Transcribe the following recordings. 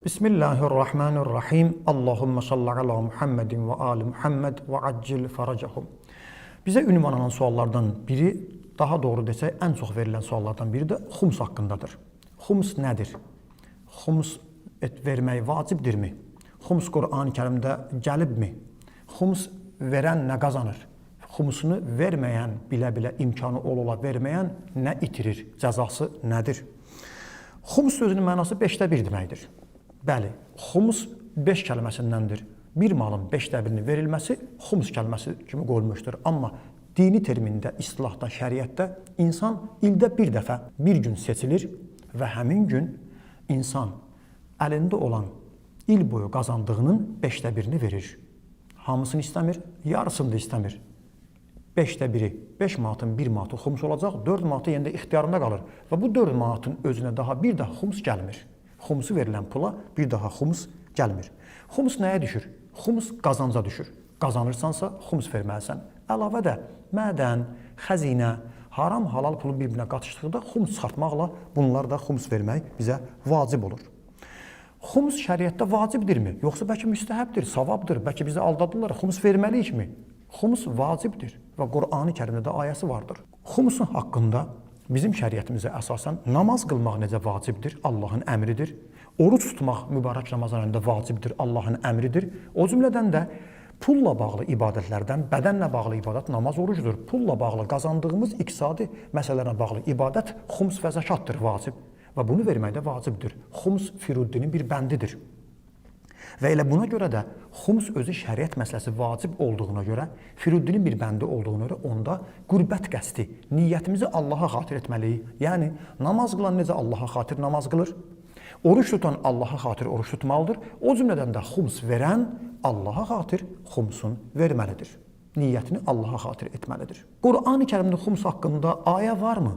Bismillahirrahmanirrahim. Allahümme salli ala Muhammedin ve ali Muhammed ve accil faracahum. Bize ünvanlanan suallardan biri, daha doğru desək, ən çox verilən suallardan biri də xums haqqındadır. Xums nədir? Xums vermək vacibdirmi? Xums Qur'an-ı Kərimdə gəlibmi? Xums verən nə qazanır? Xumsunu verməyən, bilə-bilə imkanı ola verməyən nə itirir? Cəzası nədir? Xums sözünün mənası 1/5 deməkdir. Bəli, xums 5 kəlməsindəndir. Bir malın 1/5-ni verilməsi xums kəlməsi kimi qoyulmuşdur. Amma dini termində, istilahda, şəriətdə insan ildə bir dəfə, bir gün seçilir və həmin gün insan əlində olan il boyu qazandığının 1/5-ni verir. Hamısını istəmir, yarısını da istəmir. 1/5, 5 manatın 1 manatı xums olacaq, 4 manatı yenə də ixtiyarında qalır. Və bu 4 manatın özünə daha bir daha xums gəlmir. Xumsu verilən pula bir daha xums gəlmir. Xums nəyə düşür? Xums qazanca düşür. Qazanırsansa xums verməlisən. Əlavə də mədən, xəzinə, haram, halal pulu bir-birinə qatışdıqda xums çıxartmaqla bunlar da xums vermək bizə vacib olur. Xums şəriətdə vacibdirmi? Yoxsa bəlkə müstəhəbdir, savabdır, bəlkə bizi aldadırlar, xums verməliyikmi? Xums vacibdir və Qur'an-ı Kərimdə də ayəsi vardır. Xumsun haqqında bizim şəriətimizə əsasən namaz qılmaq necə vacibdir? Allahın əmridir. Oruç tutmaq mübarək Ramazan ayında vacibdir. Allahın əmridir. O cümlədən də pulla bağlı ibadətlərdən bədənlə bağlı ibadət namaz, orucdur. Pulla bağlı qazandığımız iqtisadi məsələlərlə bağlı ibadət xums və zəkatdır, vacib. Və bunu vermək də vacibdir. Xums firuddinin bir bəndidir. Və elə buna görə də xums özü şəriət məsələsi vacib olduğuna görə, firuddinin bir bəndi olduğuna görə onda qürbət qəsdi, niyyətimizi Allaha xatir etməliyik. Yəni, namaz qılan necə Allaha xatir namaz qılır? Oruç tutan Allaha xatir oruç tutmalıdır. O cümlədən də xums verən Allaha xatir xumsun verməlidir. Niyyətini Allaha xatir etməlidir. Qur'an-ı Kərimdə xums haqqında ayə varmı?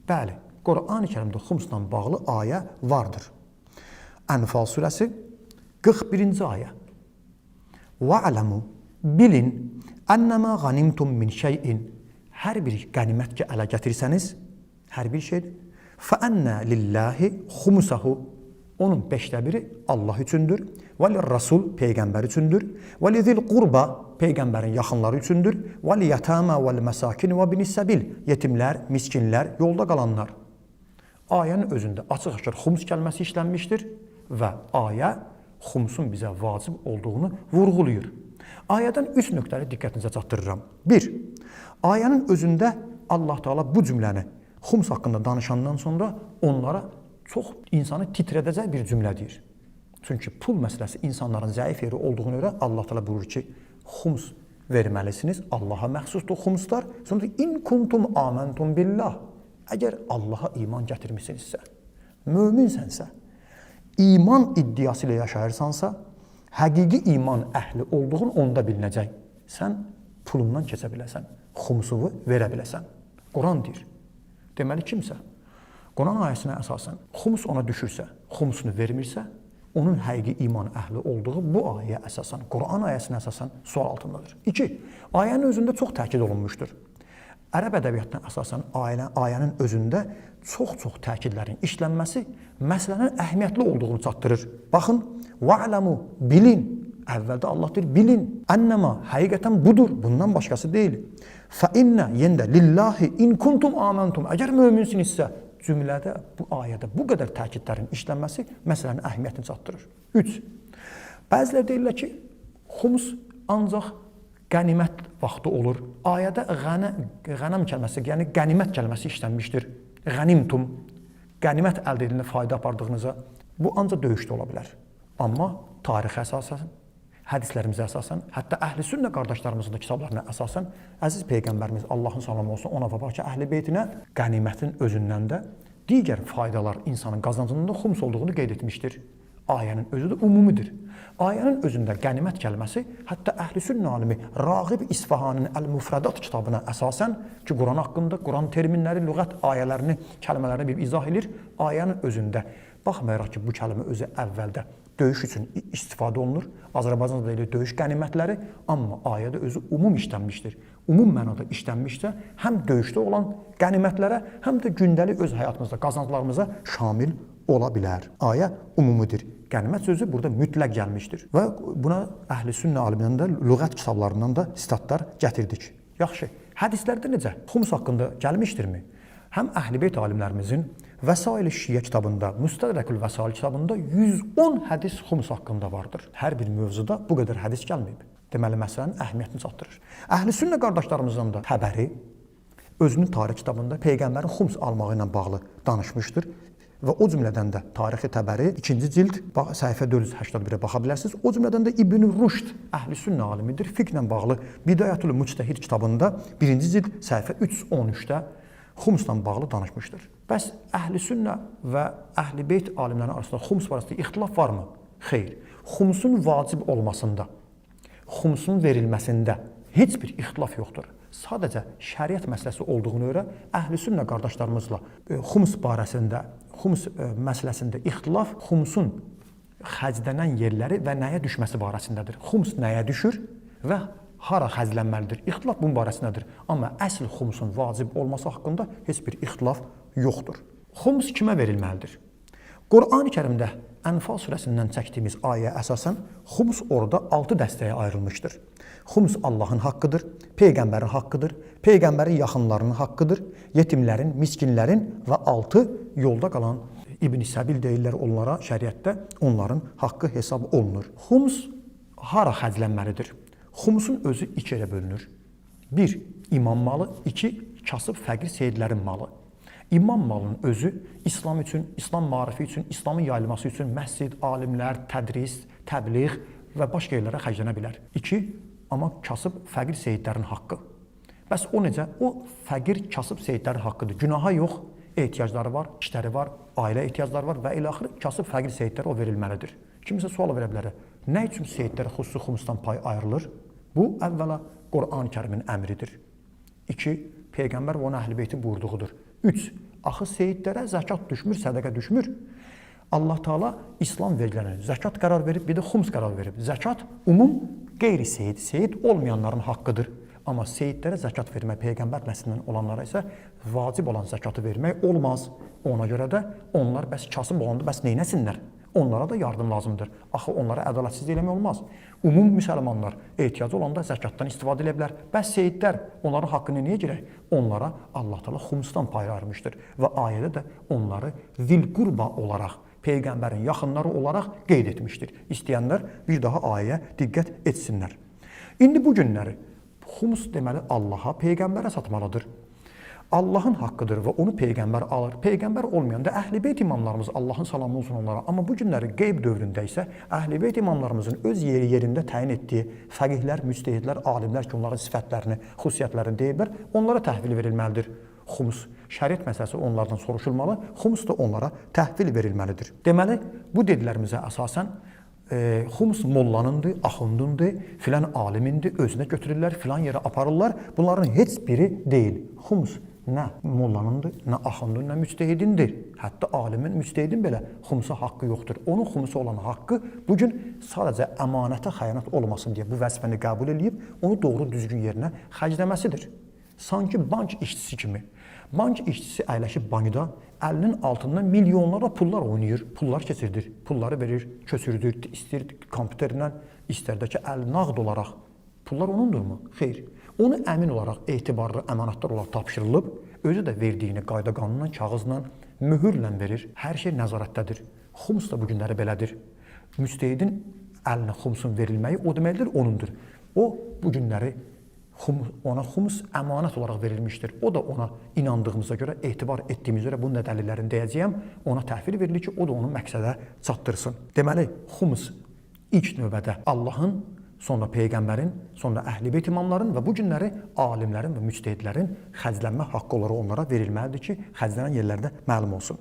Bəli, Qur'an-ı Kərimdə xumsla bağlı ayə vardır. Ənfal surəsi 41-ci ayə. Va'lamu, bilin, ennema ghanimtum min şeyin. Hər bir qənimət ki, ələ gətirsəniz, hər bir şeydir. Fəənnə lillahi xumusahu. Onun 1/5 Allah üçündür. Və lirrasul, Peyğəmbər üçündür. Və lizil qurba, Peyğəmbərin yaxınları üçündür. Və liyətəmə və məsakin və binis-səbil, yetimlər, miskinlər, yolda qalanlar. Ayənin özündə açıq-aşkar xums kəlməsi işlənmişdir və ayə xumsun bizə vacib olduğunu vurğulayır. Ayədən 3 nöqtəni diqqətinizə çatdırıram. 1. Ayənin özündə Allah Teala bu cümləni xums haqqında danışandan sonra onlara çox insanı titrədəcək bir cümlə deyir. Çünki pul məsələsi insanların zəif yeri olduğuna görə Allah Teala buyurur ki, xums verməlisiniz, Allaha məxsusdur xumslar. Sonra in kuntum amantum billah. Əgər Allaha iman gətirmisinizsə, möminsənsə, iman iddiası ilə yaşayırsansa, həqiqi iman əhli olduğun onda bilinəcək. Sən pulundan keçə biləsən, xumsuvu verə biləsən. Quran deyir. Deməli kimsə, Quran ayəsinə əsasən xums ona düşürsə, xumsunu vermirsə, onun həqiqi iman əhli olduğu bu ayəyə əsasən, Quran ayəsinə əsasən sual altındadır. 2. Ayənin özündə çox təkid olunmuşdur. Ərəb ədəbiyyatına əsasən ayənin özündə çox-çox təkidlərin işlənməsi məsələnin əhəmiyyətli olduğunu çatdırır. Baxın, va'lamu, bilin. Əvvəldə Allah deyir, bilin. Ennəma, həqiqətən budur, bundan başqası deyil. Fəinnə, yendə, lillahi, in kuntum amantum. Əgər möminsinizsə, cümlədə, bu ayədə bu qədər təkidlərin işlənməsi məsələnin əhəmiyyətini çatdırır. 3. Bəzilər deyirlər ki, xums ancaq qənimət vaxtı olur. Ayədə qənəm kəlməsi, yəni qənimət kəlməsi işlənmişdir. Qənimtum, qənimət əldə edilində fayda apardığınıza, bu ancaq döyüşdə ola bilər. Amma tarixə əsasən, hədislərimizə əsasən, hətta əhl-i sünnə qardaşlarımızın da kitablarına əsasən, əziz Peyğəmbərimiz Allahın salamı olsun, ona və bakı əhl-i beytinə qənimətin özündən də digər faydalar insanın qazancının da xums olduğunu qeyd etmişdir. Ayənin özü də umumidir. Ayənin özündə qənimət kəlməsi, hətta əhl-i sünnə alimi Rağib İsfahanın Əl-Müfrədat kitabına əsasən ki, Quran haqqında, Quran terminləri, lüğət ayələrini, kəlmələrini bir izah edir. Ayənin özündə, baxmayaraq ki, bu kəlmə özü əvvəldə döyüş üçün istifadə olunur. Azərbaycanda deyilir döyüş qənimətləri, amma ayədə özü umum işlənmişdir. Umum mənada işlənmişsə, həm döyüşdə olan qənimətlərə, həm də gündəlik öz həyatımızda qazanclarımıza şamil ola bilər. Ayə umumidir. Qənimət sözü burada mütləq gəlmişdir. Və buna Əhl-i Sünnə alimlərindən də lüğət kitablarından da statlar gətirdik. Yaxşı, hədislərdə necə? Xums haqqında gəlmişdirmi? Həm Əhl-i Beyt alimlərimizin Vəsail-i Şiyə kitabında, Müstədrəkül Vəsail kitabında 110 hədis xums haqqında vardır. Hər bir mövzuda bu qədər hədis gəlməyib. Deməli, məsələnin əhəmiyyətini çatdırır. Əhl-i Sünnə qardaşlarımızdan da Təbəri özünün tarix kitabında Peyğəmbərin xums almağı ilə bağlı danışmışdır. Və o cümlədən də Tarixi Təbəri 2-ci cild səhifə 481-ə baxa bilərsiniz. O cümlədən də İbn Rüşd Əhl-i Sünnə alimidir. Fiqhlə bağlı Bidayətül Müctəhid kitabında 1-ci cild səhifə 313-də xumsla bağlı danışmışdır. Bəs Əhl-i Sünnə və Əhl-i Beyt alimlərinin arasında xums barəsində ixtilaf varmı? Xeyr. Xumsun vacib olmasında, xumsun verilməsində heç bir ixtilaf yoxdur. Sadəcə şəriət məsələsi olduğuna görə Əhl-i Sünnə qardaşlarımızla xums barəsində, xums məsələsində ixtilaf xumsun xərclənən yerləri və nəyə düşməsi barəsindədir. Xums nəyə düşür və hara xərclənməlidir? İxtilaf bunun barəsindədir. Amma əsl xumsun vacib olması haqqında heç bir ixtilaf yoxdur. Xums kimə verilməlidir? Qur'an-ı Kərimdə Ənfal surəsindən çəkdiyimiz ayə əsasən xums orada 6 dəstəyə ayrılmışdır. Xums Allahın haqqıdır, Peyğəmbərin haqqıdır, Peyğəmbərin yaxınlarının haqqıdır, yetimlərin, miskinlərin və 6 yolda qalan İbn-i Səbil deyirlər onlara şəriətdə, onların haqqı hesab olunur. Xums hara xərclənməlidir? Xumsun özü 2 yerə bölünür. 1. İmam malı, 2. Kasıb fəqir seyidlərin malı. İmam malının özü İslam üçün, İslam marifi üçün, İslamın yayılması üçün məscid, alimlər, tədris, təbliğ və başqa yerlərə xərclənə bilər. 2. Amma kasıb fəqir seyidlərin haqqı. Bəs o necə? O fəqir kasıb seyidlərin haqqıdır. Günaha yox, ehtiyacları var, işləri var, ailə ehtiyacları var və ilaxır kasıb fəqir seyidlərə o verilməlidir. Kimsə sual verə bilər. Nə üçün seyidlərə xüsusi xumsdan pay ayrılır? Bu əvvəla Qur'an-ı Kərimin əmridir. 2. Peyğəmbər və onun əhl-i beytin buyurduğudur. 3. Axı seyidlərə zəkat düşmür, sədəqə düşmür. Allah Teala İslam vergilərinə zəkat qərar verib, bir də xums qərar verib. Zəkat qeyri-seyid, seyid olmayanların haqqıdır. Amma seyidlərə zəkat vermək, Peyğəmbər nəslindən olanlara isə vacib olan zəkatı vermək olmaz. Ona görə də onlar bəs kasıb olanda bəs neynəsinlər? Onlara da yardım lazımdır. Axı onlara ədalətsizlik eləmək olmaz. Ümum müsəlmanlar ehtiyacı olanda zəkatdan istifadə edə bilər. Bəs seyidlər onların haqqını niyə girək? Onlara Allah Teala xumsdan pay ayırmışdır və ayədə də onları zil-qurba olaraq, Peyğəmbərin yaxınları olaraq qeyd etmişdir. İstəyənlər bir daha ayəyə diqqət etsinlər. İndi bu günləri xums deməli Allaha, Peyğəmbərə satmalıdır. Allahın haqqıdır və onu Peyğəmbər alır. Peyğəmbər olmayanda Əhl-i Beyt imamlarımız Allahın salamı olsun onlara. Amma bu günləri qeyb dövründə isə Əhl-i Beyt imamlarımızın öz yerində təyin etdiyi fəqihlər, müctəhidlər, alimlər ki, onların sifətlərini, xüsusiyyətlərini deyiblər, onlara təhvil verilməlidir. Xums, şəriət məsələsi onlardan soruşulmalı, xums da onlara təhvil verilməlidir. Deməli, bu dediklərimizə əsasən xums mollanındır, axundundur, filan alimindir, özünə götürürlər, filan yerə aparırlar. Bunların heç biri deyil. Xums nə mollanındır, nə axundun, nə müctəhidindir. Hətta alimin, müctəhidin belə xumsa haqqı yoxdur. Onun xumsa olan haqqı bugün sadəcə əmanətə xəyanət olmasın deyə bu vəzifəni qəbul edib, onu doğru düzgün yerinə xərcləməsidir. Sanki bank işçisi kimi. Bank işçisi əyləşib bankda əlinin altından milyonlarla pullar oynayır, pullar keçirdir, pulları verir, köçürdür, istəyir kompüterlə, istərdə ki, əl nağd olaraq. Pullar onundurmu? Xeyr. Onu əmin olaraq, etibarlı əmanətlər olaraq tapşırılıb, özü də verdiyini qayda qanunla, kağızla, mühürlə verir. Hər şey nəzarətdədir. Xums da bu günləri belədir. Müctəhidin əlinə xumsun verilməyi o deməlidir, onundur. O bu günləri ona xums əmanət olaraq verilmişdir. O da ona inandığımıza görə, etibar etdiyimiz görə bunun dəlillərini deyəcəyəm, ona təhvil verilir ki, o da onu məqsədə çatdırsın. Deməli, xums ilk növbədə Allahın, sonra Peyğəmbərin, sonra Əhl-i Beyt imamların və bu günləri alimlərin və müctəhidlərin xərclənmə haqqı olaraq onlara verilməlidir ki, xərclənən yerlərdə məlum olsun.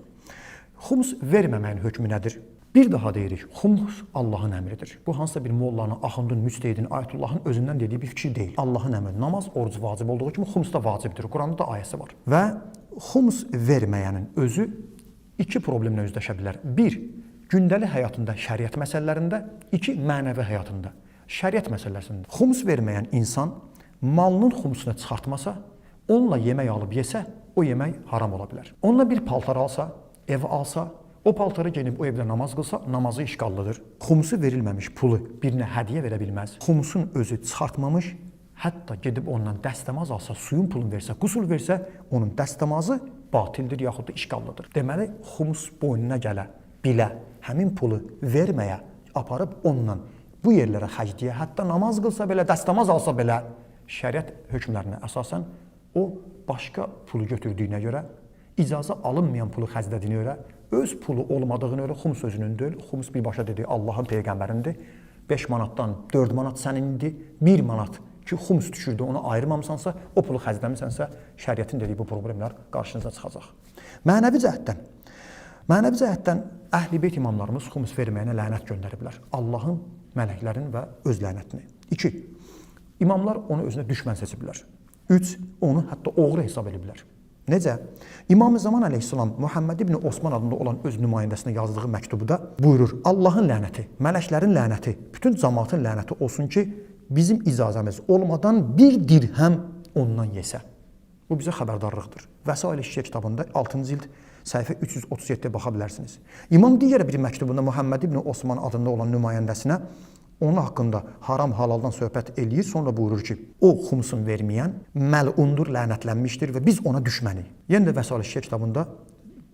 Xums verməməyin hökmü nədir? Bir daha deyirik, xums Allahın əmridir. Bu hansısa bir mollanın, axundun, müctəhidin, ayətullahın özündən dediyi bir fikir deyil. Allahın əmri, namaz, oruc vacib olduğu kimi xums da vacibdir. Quranda da ayəsi var. Və xums verməyənin özü iki problemlə üzləşə bilər. Bir, gündəlik həyatında, şəriət məsələlərində. İki, mənəvi həyatında. Şəriət məsələsində. Xums verməyən insan malının xumsunu çıxartmasa, onunla yemək alıb yesə, o yemək haram ola bilər. Onunla bir paltar alsa, ev alsa, O paltarı geyinib o evdə namaz qılsa, namazı işğallıdır. Xumsu verilməmiş pulu birinə hədiyyə verə bilməz. Xumsun özü çıxartmamış, hətta gedib ondan dəstəmaz alsa, suyun pulunu versə, qusul versə, onun dəstəmazı batildir yaxud da işğallıdır. Deməli, xumus boynuna gələ, bilə, həmin pulu verməyə, aparıb onunla bu yerlərə xərcləyə, hətta namaz qılsa belə, dəstəmaz alsa belə, şəriət hökmlərinə əsasən o başqa pulu götürdüyünə görə, icazə alınmayan pulu xərclədiyinə görə, öz pulu olmadığını görə xumus özünün deyil, xumus birbaşa dediyi Allahın Peyğəmbərindir. 5 manatdan 4 manat sənindir, 1 manat ki, xumus düşürdü, onu ayırmamısansa, o pulu xərcləmisənsə, şəriətin dediyi bu problemlər qarşınıza çıxacaq. Mənəvi cəhətdən Əhl-i-Beyt imamlarımız xumus verməyinə lənət göndəriblər. Allahın, mələklərin və öz lənətini. 2. İmamlar onu özünə düşmən seçiblər. 3. Onu hətta oğru hesab ediblər. Necə? İmam-ı Zaman əleyhissalam Muhammed ibn Osman adında olan öz nümayəndəsinə yazdığı məktubda buyurur: Allahın lənəti, mələklərin lənəti, bütün cəmaatın lənəti olsun ki, bizim icazəmiz olmadan bir dirhəm ondan yesə. Bu bizə xəbərdarlıqdır. Vəsail-i Şişə kitabında 6-cı cild səhifə 337-də baxa bilərsiniz. İmam digər bir məktubunda Muhammed ibn Osman adında olan nümayəndəsinə onun haqqında haram halaldan söhbət eləyir, sonra buyurur ki, o xumsun verməyən məlundur, lənətlənmişdir və biz ona düşməniyik. Yenə də Vəsail-i Şişə kitabında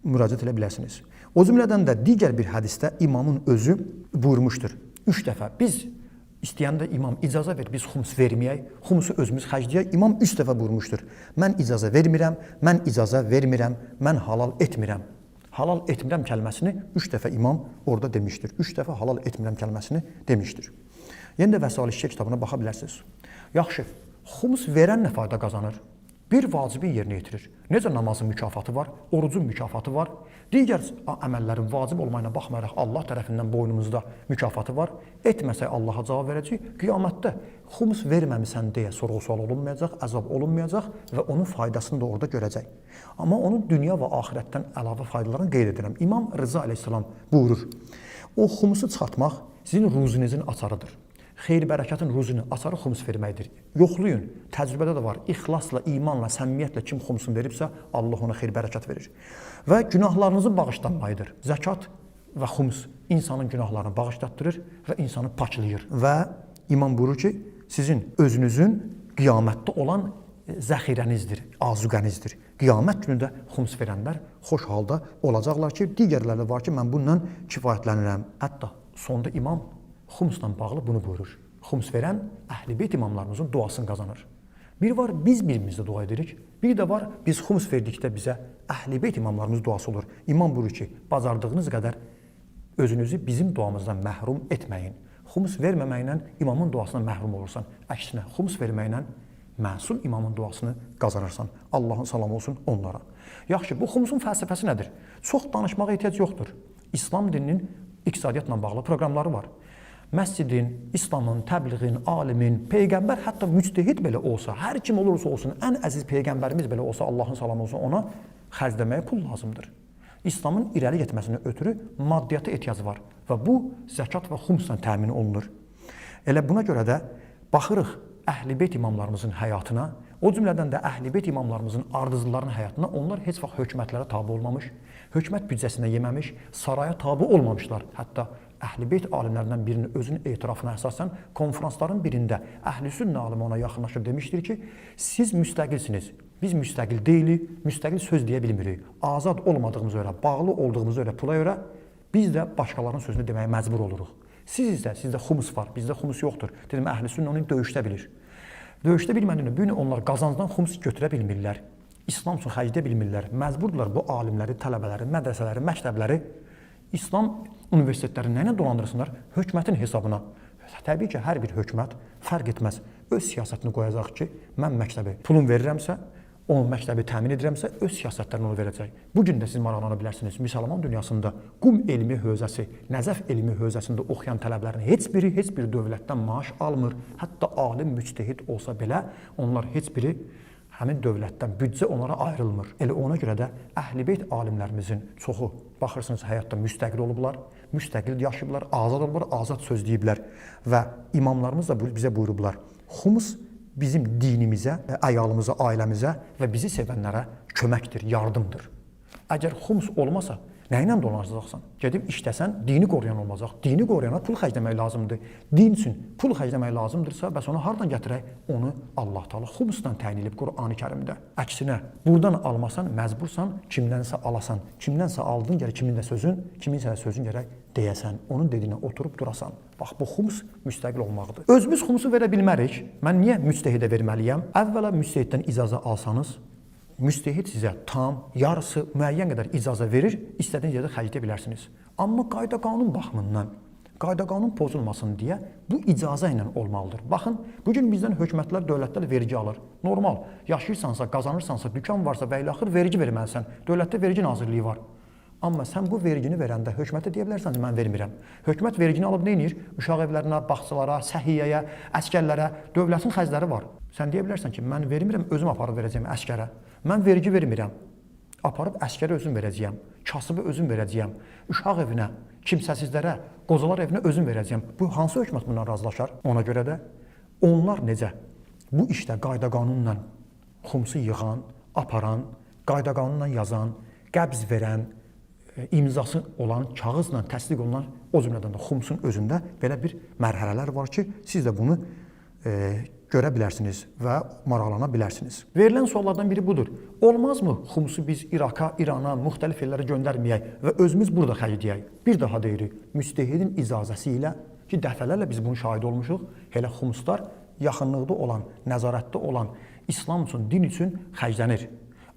müraciət edə bilərsiniz. O cümlədən də digər bir hədisdə imamın özü buyurmuşdur. 3 dəfə biz istəyəndə imam icazə ver, biz xums verməyək, xumsu özümüz xərcləyək. İmam 3 dəfə buyurmuşdur. Mən icazə vermirəm, mən icazə vermirəm, mən halal etmirəm. Halal etmirəm kəlməsini 3 dəfə imam orada demişdir. 3 dəfə halal etmirəm kəlməsini demişdir. Yenə də Vəsail-i Şişə kitabına baxa bilərsiniz. Yaxşı, xumus verən nə fayda qazanır? Bir vacibi yerinə yetirir. Necə namazın mükafatı var, orucun mükafatı var, digər əməllərin vacib olmayına baxmayaraq Allah tərəfindən boynumuzda mükafatı var. Etməsək Allaha cavab verəcək. Qiyamətdə xumus verməmisən deyə sorğu-sual olunmayacaq, əzab olunmayacaq və onun faydasını da orada görəcək. Amma onun dünya və axirətdən əlavə faydalarını qeyd edirəm. İmam Rıza əleyhissalam buyurur: O xumusu çıxartmaq sizin ruzinizin açarıdır. Xeyir-bərəkətin ruzini açarı xumus verməkdir. Yoxlayın, təcrübədə də var. İxlasla, imanla, səmimiyyətlə kim xumusunu veribsə, Allah ona xeyir-bərəkət verir. Və günahlarınızın bağışlanmayıdır. Zəkat və xumus insanın günahlarını bağışlatdırır və insanı paklayır. Və imam buyurur ki, sizin özünüzün qiyamətdə olan zəxirənizdir, azuqənizdir. Qiyamət günü də xumus verənlər xoş halda olacaqlar ki, digərləri var ki, mən bundan kifayətlənirəm. Hətta sonda imam xumusla bağlı bunu buyurur. Xumus verən Əhl-i-Beyt imamlarımızın duasını qazanır. Bir var, biz birimizdə dua edirik. Bir də var, biz xumus verdikdə bizə Əhl-i-Beyt imamlarımız duası olur. İmam buyurur ki, bacardığınız qədər özünüzü bizim duamızdan məhrum etməyin. Xumus verməməklə imamın duasına məhrum olursan. Əksinə, xumus verməklə məsum imamın duasını qazanırsan. Allahın salamı olsun onlara. Yaxşı, bu xumusun fəlsəfəsi nədir? Çox danışmağa ehtiyac yoxdur. İslam dininin iqtisadiyyatla bağlı proqramları var. Məscidin, İslamın, təbliğin, alimin, Peyğəmbər hətta müctehid belə olsa, hər kim olursa olsun, ən əziz Peyğəmbərimiz belə olsa, Allahın salamı olsun, ona xərcləməyə pul lazımdır. İslamın irəli getməsinə ötürü maddiyyata ehtiyac var və bu zəkat və xumsla təmin olunur. Elə buna görə də baxırıq Əhl-i-Beyt imamlarımızın həyatına, o cümlədən də Əhl-i-Beyt imamlarımızın ardıcılarının həyatına, onlar heç vaxt hökumətlərə tabi olmamış, hökumət büdcəsinə yeməmiş, saraya tabi olmamışlar. Hətta Əhl-i-Beyt alimlərindən birinin özünün etirafına əsasən konferansların birində Əhl-i-Sünnə alimi ona yaxınlaşıb demişdir ki, siz müstəqilsiniz, biz müstəqil deyilik, müstəqil söz deyə bilmirik. Azad olmadığımıza görə, bağlı olduğumuza görə, pula görə biz də başqalarının sözünü deməyə məcbur oluruq. Sizdə xumus var, bizdə xumus yoxdur. Dedim, Əhl-i-Sünnə onu döyüşdə bilir. Döyüşdə bilmədiyini, bu gün onlar qazancdan xumus götürə bilmirlər. İslam üçün xərcləyə bilmirlər. Məcburdurlar bu alimləri, tələbələri, mədrəsələri, məktəbləri İslam universitetlərini nə ilə dolandırsınlar? Hökumətin hesabına. Təbii ki, hər bir hökumət fərq etməz. Öz siyasətini qoyacaq ki, mən məktəbi pulum verirəmsə, o məktəbi təmin edirəmsə, öz siyasətlərini onu verəcək. Bugün də siz maraqlana bilərsiniz. Müsəlman dünyasında Qum elmi hövzəsi, Nəzəf elmi hövzəsində oxuyan tələbələrin heç bir dövlətdən maaş almır. Hətta alim müctehid olsa belə, onlar heç biri həmin dövlətdən büdcə onlara ayrılmır. Elə ona görə də Əhl-i-Beyt alimlərimizin çoxu baxırsınız həyatda müstəqil olublar, müstəqil yaşayıblar, azad olublar, azad söz deyiblər və imamlarımız da bizə buyurublar. Xumus bizim dinimizə, əyalımıza, ailəmizə və bizi sevənlərə köməkdir, yardımdır. Əgər xumus olmasa, Nə ilə dolanacaqsan? Gedib işləsən, dini qoruyan olacaq. Dini qoruyana pul xərcləmək lazımdır. Din üçün pul xərcləmək lazımdırsa, bəs onu hardan gətirək? Onu Allah Taala xumusla təyin edib Qurani Kərimdə. Əksinə, burdan almasan, məcbursan, kimdənsə alasan. Kimdənsə aldın, gərək kiminsə sözün gərək deyəsən. Onun dediyinə oturub durasan. Bax, bu xumus müstəqil olmaqdır. Özümüz xumusu verə bilmərik. Mən niyə müctehidə verməliyəm? Əvvəla müctehiddən icazə alsanız, müctehid sizə tam, yarısı, müəyyən qədər icazə verir, istədiyiniz yerdə xərcləyə bilərsiniz. Amma qayda-qanun baxımından, qayda-qanun pozulmasın deyə bu icazə ilə olmalıdır. Baxın, bugün bizdən hökumətlər, dövlətlər vergi alır. Normal, yaşayırsansa, qazanırsansa, dükan varsa və ilaxır vergi verməlisən. Dövlətdə vergi nazirliyi var. Amma sən bu vergini verəndə hökumətə deyə bilərsən ki, mən vermirəm. Hökumət vergini alıb nə edir? Uşaq evlərinə, bağçalara, səhiyyəyə, əskərlərə, dövlətin xərcləri var. Sən deyə bilərsən ki, mən vermirəm, özüm aparıb verəcəyəm əskərə. Mən vergi vermirəm. Aparıb əskərə özüm verəcəyəm. Kasıbı özüm verəcəyəm. Uşaq evinə, kimsəsizlərə, qozalar evinə özüm verəcəyəm. Bu hansı hökumət bundan razılaşar? Ona görə də onlar necə bu işdə qayda-qanunla xumusu yığan, aparan, qayda-qanunla yazan, qəbz verən, imzası olan, kağızla təsdiq olunan, o cümlədən də xumusun özündə belə bir mərhələlər var ki, siz də bunu görə bilərsiniz və maraqlana bilərsiniz. Verilən suallardan biri budur. Olmazmı xumusu biz İraqa, İrana, müxtəlif yerlərə göndərməyək və özümüz burada xərcləyək? Bir daha deyirik, müctehidin icazəsi ilə ki, dəfələrlə biz bunun şahid olmuşuq, elə xumuslar yaxınlıqda olan, nəzarətdə olan, İslam üçün, din üçün xərclənir.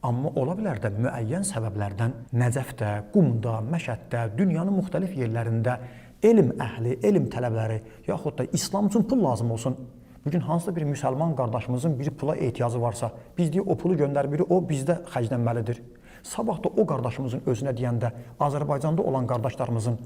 Amma ola bilər də müəyyən səbəblərdən Nəcəfdə, Qumda, Məşəddə, dünyanın müxtəlif yerlərində elm əhli, elm tələbələri yaxud da İslam üçün pul lazım olsun. Bugün hansısa bir müsəlman qardaşımızın bir pula ehtiyacı varsa, biz deyək o pulu göndərmirik, o bizdə xərclənməlidir. Sabah da o qardaşımızın özünə deyəndə Azərbaycanda olan qardaşlarımızın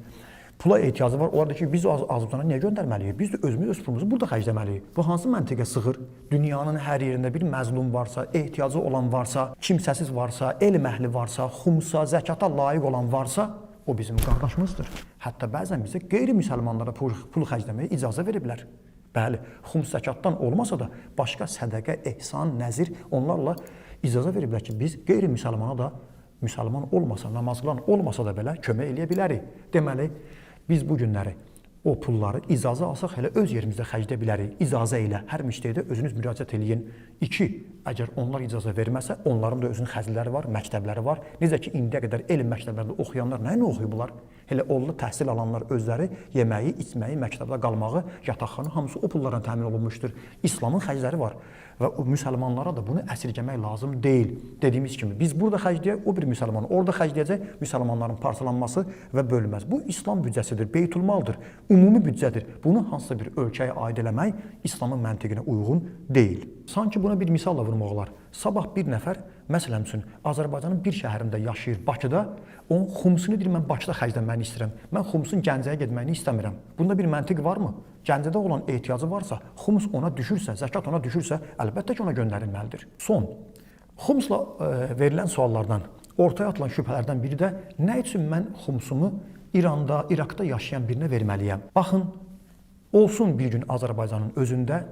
pula ehtiyacı var. Orada ki, biz Azərbaycana niyə göndərməliyik? Biz də özümüz öz pulumuzu burada xərcləməliyik. Bu hansı məntiqə sığır? Dünyanın hər yerində bir məzlum varsa, ehtiyacı olan varsa, kimsəsiz varsa, elm əhli varsa, xumsa, zəkata layiq olan varsa, o bizim qardaşımızdır. Hətta bəzən bizə qeyri-müsəlmanlara pul xərcləməyə icazə veriblər. Bəli, xums zəkatdan olmasa da başqa sədəqə, ehsan, nəzir onlarla icazə veriblər ki, biz qeyri-müsəlmana da müsəlman olmasa, namaz qılan olmasa da belə kömək eləyə bilərik. Deməli, biz bu günləri o pulları icazə alsaq hələ öz yerimizdə xərcləyə bilərik. İcazə ilə hər müştəridə özünüz müraciət eləyin. 2. Əgər onlar icazə verməsə, onların da özünün xərcləri var, məktəbləri var. Necə ki, indiyə qədər elm məktəblərində oxuyanlar nə oxuyublar? Elə orada təhsil alanlar özləri yeməyi, içməyi, məktəbdə qalmağı, yataqxana hamısı o pullarla təmin olunmuşdur. İslamın xərcləri var və o müsəlmanlara da bunu əsirgəmək lazım deyil. Dediyimiz kimi, biz burada xərcləyək, o bir müsəlman orada xərcləyəcək, müsəlmanların parçalanması və bölünməz. Bu İslam büdcəsidir, beytülmaldır, ümumi büdcədir. Bunu hansısa bir ölkəyə aid eləmək İslamın məntiqinə uyğun deyil. Sanki buna bir misalla vurmaq olar. Sabah bir nəfər, məsələn üçün, Azərbaycanın bir şəhərində yaşayır, Bakıda, onun xumusunu deyir, mən Bakıda xərclənməyini istəyirəm. Mən xumusun Gəncəyə getməyini istəmirəm. Bunda bir məntiq varmı? Gəncədə olan ehtiyacı varsa, xumus ona düşürsə, zəkat ona düşürsə, əlbəttə ki, ona göndərilməlidir. Son, xumusla verilən suallardan, ortaya atılan şübhələrdən biri də nə üçün mən xumusumu İranda, İraqda yaşayan birinə verməliyəm? Baxın, olsun bir gün Azərbaycanın özündə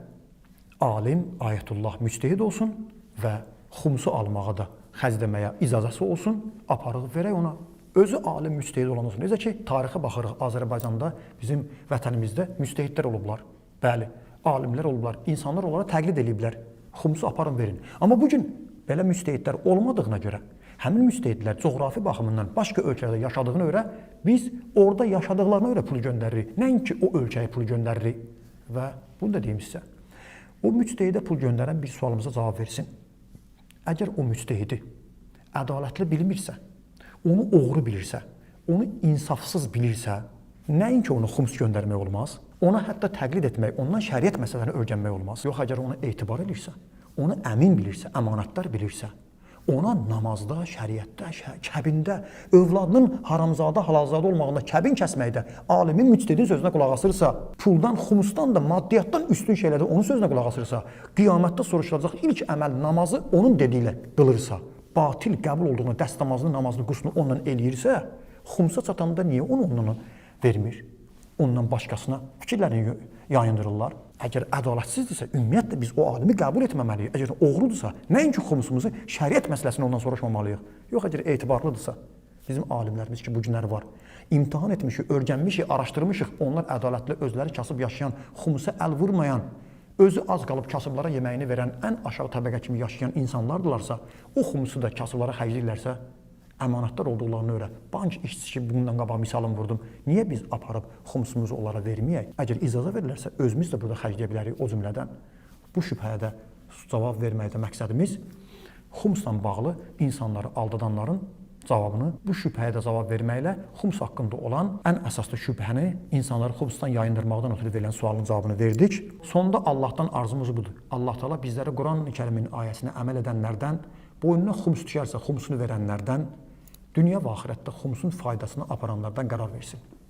alim, ayətullah, müctehid olsun və xumusu almağa da xərcləməyə icazəsi olsun, aparıq verək ona. Özü alim, müctehid olan olsun. Necə ki, tarixə baxırıq, Azərbaycanda, bizim vətənimizdə müctehidlər olublar. Bəli, alimlər olublar, insanlar onlara təqlid ediblər. Xumusu aparın, verin. Amma bugün belə müctehidlər olmadığına görə, həmin müctehidlər coğrafi baxımından başqa ölkələrdə yaşadığına görə, biz orada yaşadıqlarına görə pul göndəririk. Nəinki o ölkəyə pul göndəririk. Və bunu da deyim sizə. O müctehidə pul göndərən bir sualımıza cavab versin. Əgər o müctehidi ədalətli bilmirsə, onu oğru bilirsə, onu insafsız bilirsə, nəinki ona xumus göndərmək olmaz, ona hətta təqlid etmək, ondan şəriət məsələlərini öyrənmək olmaz. Yox, əgər ona etibar edirsə, onu əmin bilirsə, əmanətdar bilirsə, ona namazda, şəriətdə, kəbində, övladının haramzada, halalzada olmağında, kəbin kəsməkdə, alimin, müctehidin sözünə qulaq asırsa, puldan, xumusdan da, maddiyatdan üstün şeylərdə onun sözünə qulaq asırsa, qiyamətdə soruşulacaq ilk əməl namazı onun dediyi ilə qılırsa, batil qəbul olduğunu, dəst namazını, namazını, qusunu onunla eləyirsə, xumusa çatanda niyə onu ondan vermir? Ondan başqasına fikirlərini yayındırırlar. Əgər ədalətsizdirsə, ümumiyyətlə biz o alimi qəbul etməməliyik. Əgər oğrudursa, nəinki xumusumuzu şəriət məsələsini ondan soruşmamalıyıq. Yox, əgər etibarlıdırsa, Bizim alimlərimiz ki, bu günləri var. İmtahan etmişik, öyrənmişik, araşdırmışıq. Onlar ədalətli, özləri kasıb yaşayan, xumusa əl vurmayan, özü az qalıb kasıblara yeməyini verən, ən aşağı təbəqə kimi yaşayan insanlardırlarsa, o xumusu da kasıblara xərcləyirlərsə, əmanətdar olduqlarını öyrən. Bank işçisi ki, bundan qabaq misalını vurdum. Niyə biz aparıb xumusumuzu onlara verməyək? Əgər icazə verirlərsə, özümüz də burada xərcləyə bilərik o cümlədən. Bu şübhəyə də cavab verməkdə məqsədimiz xumusla bağlı insanları aldadanların cavabını bu şübhəyə də cavab verməklə xumus haqqında olan ən əsaslı şübhəni insanları xumusdan yayındırmaqdan ötürü verilən sualın cavabını verdik. Sonda Allahdan arzumuz budur. Allah Teala bizləri Quran-ı Kərimin ayəsinə əməl edənlərdən, boynuna xumus düşərsə xumusunu verənlərdən, dünya və axirətdə xumusun faydasını aparanlardan qərar versin.